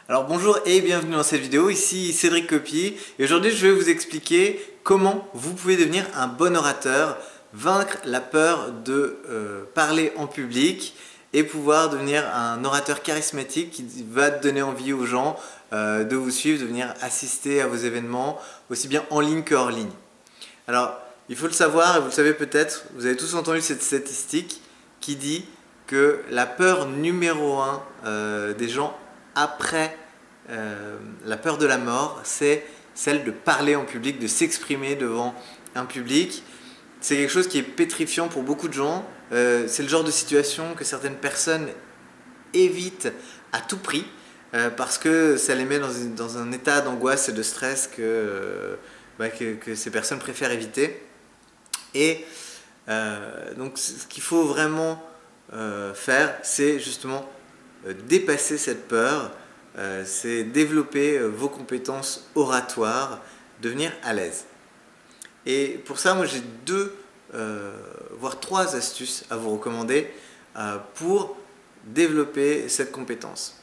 Alors bonjour et bienvenue dans cette vidéo, ici Cédric Copy et aujourd'hui je vais vous expliquer comment vous pouvez devenir un bon orateur, vaincre la peur de parler en public et pouvoir devenir un orateur charismatique qui va donner envie aux gens de vous suivre, de venir assister à vos événements, aussi bien en ligne que hors ligne. Alors il faut le savoir et vous le savez peut-être, vous avez tous entendu cette statistique qui dit que la peur numéro 1 des gens après la peur de la mort, c'est celle de parler en public, de s'exprimer devant un public. C'est quelque chose qui est pétrifiant pour beaucoup de gens. C'est le genre de situation que certaines personnes évitent à tout prix parce que ça les met dans un état d'angoisse et de stress que ces personnes préfèrent éviter. Et donc ce qu'il faut vraiment faire, c'est justement dépasser cette peur, c'est développer vos compétences oratoires, devenir à l'aise. Et pour ça, moi j'ai deux, voire trois astuces à vous recommander pour développer cette compétence.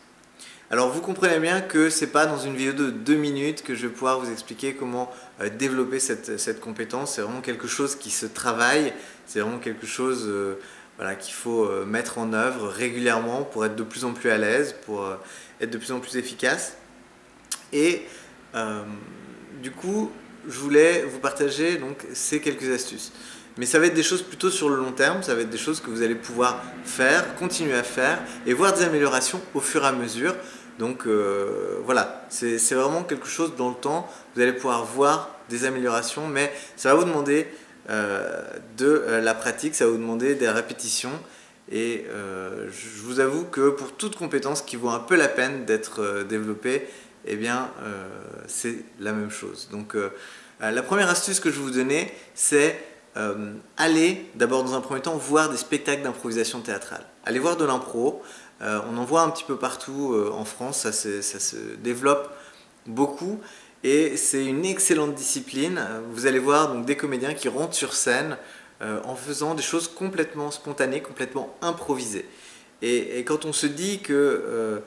Alors vous comprenez bien que ce n'est pas dans une vidéo de 2 minutes que je vais pouvoir vous expliquer comment développer cette compétence. C'est vraiment quelque chose qui se travaille, c'est vraiment quelque chose qu'il faut mettre en œuvre régulièrement pour être de plus en plus à l'aise, pour être de plus en plus efficace. Et du coup, je voulais vous partager donc, ces quelques astuces. Mais ça va être des choses plutôt sur le long terme, ça va être des choses que vous allez pouvoir faire, continuer à faire et voir des améliorations au fur et à mesure. Donc voilà, c'est vraiment quelque chose dans le temps, vous allez pouvoir voir des améliorations, mais ça va vous demander de la pratique, ça va vous demander des répétitions. Et je vous avoue que pour toute compétence qui vaut un peu la peine d'être développée, eh bien c'est la même chose. Donc la première astuce que je vais vous donner, c'est aller d'abord dans un premier temps voir des spectacles d'improvisation théâtrale. Allez voir de l'impro, on en voit un petit peu partout en France, ça se développe beaucoup et c'est une excellente discipline. Vous allez voir donc, des comédiens qui rentrent sur scène en faisant des choses complètement spontanées, complètement improvisées. Et quand on se dit que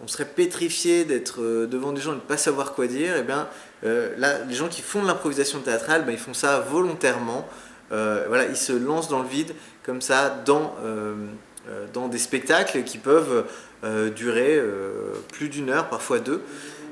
on serait pétrifié d'être devant des gens et de ne pas savoir quoi dire, et bien là, les gens qui font de l'improvisation théâtrale, ils font ça volontairement. Voilà, ils se lancent dans le vide comme ça dans des spectacles qui peuvent durer plus d'une heure, parfois deux,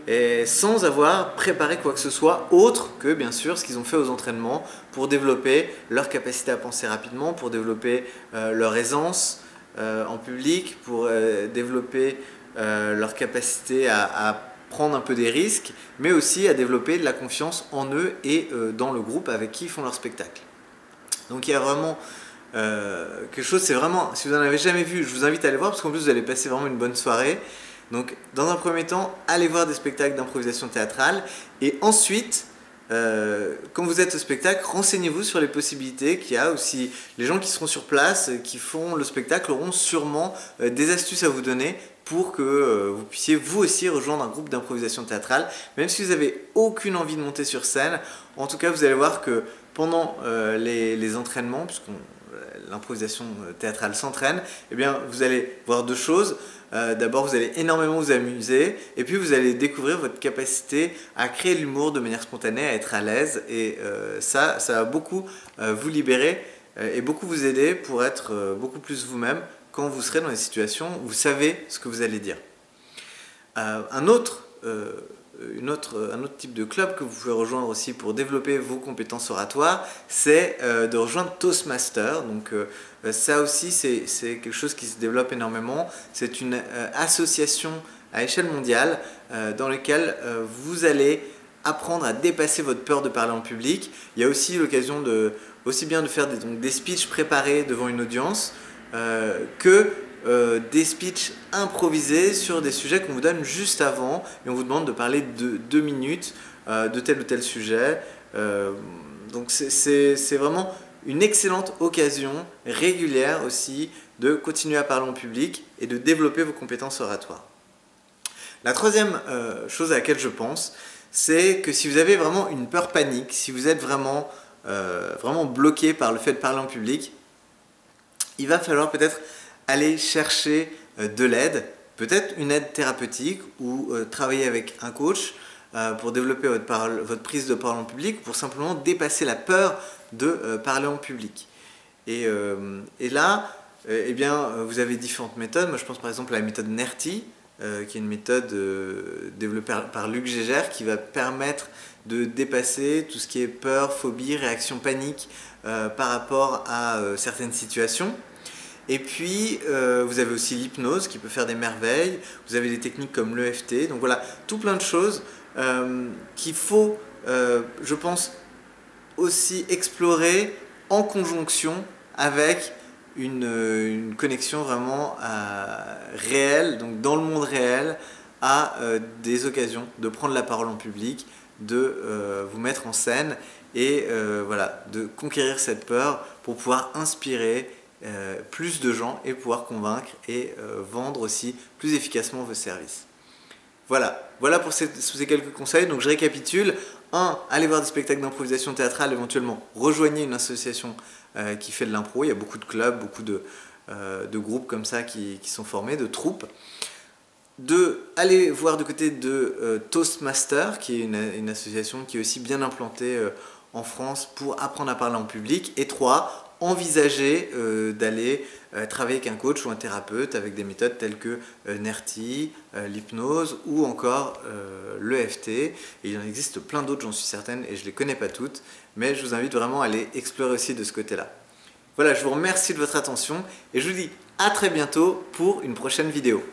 et sans avoir préparé quoi que ce soit autre que bien sûr ce qu'ils ont fait aux entraînements pour développer leur capacité à penser rapidement, pour développer leur aisance en public, pour développer leur capacité à prendre un peu des risques, mais aussi à développer de la confiance en eux et dans le groupe avec qui ils font leur spectacle. Donc il y a vraiment quelque chose, c'est vraiment, si vous n'en avez jamais vu, je vous invite à aller voir parce qu'en plus vous allez passer vraiment une bonne soirée. Donc dans un premier temps, allez voir des spectacles d'improvisation théâtrale et ensuite, quand vous êtes au spectacle, renseignez-vous sur les possibilités qu'il y a aussi. Les gens qui seront sur place, qui font le spectacle, auront sûrement des astuces à vous donner pour que vous puissiez vous aussi rejoindre un groupe d'improvisation théâtrale. Même si vous n'avez aucune envie de monter sur scène, en tout cas vous allez voir que pendant les entraînements, puisque l'improvisation théâtrale s'entraîne, eh bien vous allez voir deux choses. D'abord vous allez énormément vous amuser et puis vous allez découvrir votre capacité à créer de l'humour de manière spontanée, à être à l'aise et ça va beaucoup vous libérer et beaucoup vous aider pour être beaucoup plus vous-même quand vous serez dans des situations où vous savez ce que vous allez dire. Un autre type de club que vous pouvez rejoindre aussi pour développer vos compétences oratoires, c'est de rejoindre Toastmaster. Donc ça aussi c'est quelque chose qui se développe énormément. C'est une association à échelle mondiale dans laquelle vous allez apprendre à dépasser votre peur de parler en public. Il y a aussi l'occasion aussi bien de faire des speeches préparés devant une audience que des speeches improvisés sur des sujets qu'on vous donne juste avant et on vous demande de parler de 2 minutes de tel ou tel sujet. Donc c'est vraiment une excellente occasion régulière aussi de continuer à parler en public et de développer vos compétences oratoires. La troisième chose à laquelle je pense, c'est que si vous avez vraiment une peur panique, si vous êtes vraiment bloqué par le fait de parler en public, il va falloir peut-être aller chercher de l'aide peut-être une aide thérapeutique ou travailler avec un coach pour développer votre prise de parole en public, pour simplement dépasser la peur de parler en public. Et là, eh bien, vous avez différentes méthodes. Moi, je pense par exemple à la méthode NERTI, qui est une méthode développée par Luc Gégère, qui va permettre de dépasser tout ce qui est peur, phobie, réaction panique par rapport à certaines situations. Et puis, vous avez aussi l'hypnose qui peut faire des merveilles. Vous avez des techniques comme l'EFT. Donc voilà, tout plein de choses qu'il faut, je pense, aussi explorer en conjonction avec une connexion vraiment réelle, donc dans le monde réel, à des occasions de prendre la parole en public, de vous mettre en scène et voilà, de conquérir cette peur pour pouvoir inspirer plus de gens et pouvoir convaincre et vendre aussi plus efficacement vos services. Voilà pour ces quelques conseils. Donc je récapitule. 1. Allez voir des spectacles d'improvisation théâtrale, éventuellement rejoignez une association qui fait de l'impro. Il y a beaucoup de clubs, beaucoup de groupes comme ça qui sont formés, de troupes. 2. Allez voir du côté de Toastmaster, qui est une association qui est aussi bien implantée en France pour apprendre à parler en public. Et 3. Envisagez d'aller travailler avec un coach ou un thérapeute avec des méthodes telles que NERTI, l'hypnose ou encore l'EFT. Et il en existe plein d'autres, j'en suis certaine, et je ne les connais pas toutes, mais je vous invite vraiment à aller explorer aussi de ce côté-là. Voilà, je vous remercie de votre attention et je vous dis à très bientôt pour une prochaine vidéo.